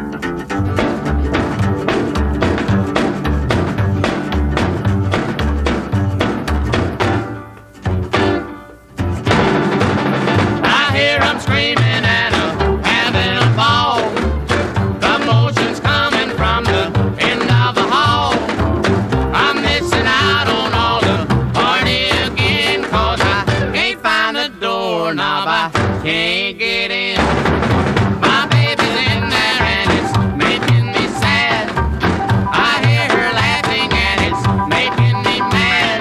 I hear 'em screaming and having a ball. The motion's coming from the end of the hall. I'm missing out on all the party again, 'cause I can't find the doorknob, I can't get in. My baby's in there and it's making me sad. I hear her laughing and it's making me mad.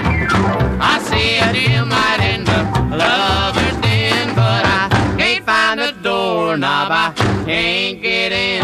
I see a dim light in the lover's den, but I can't find the doorknob, I can't get in.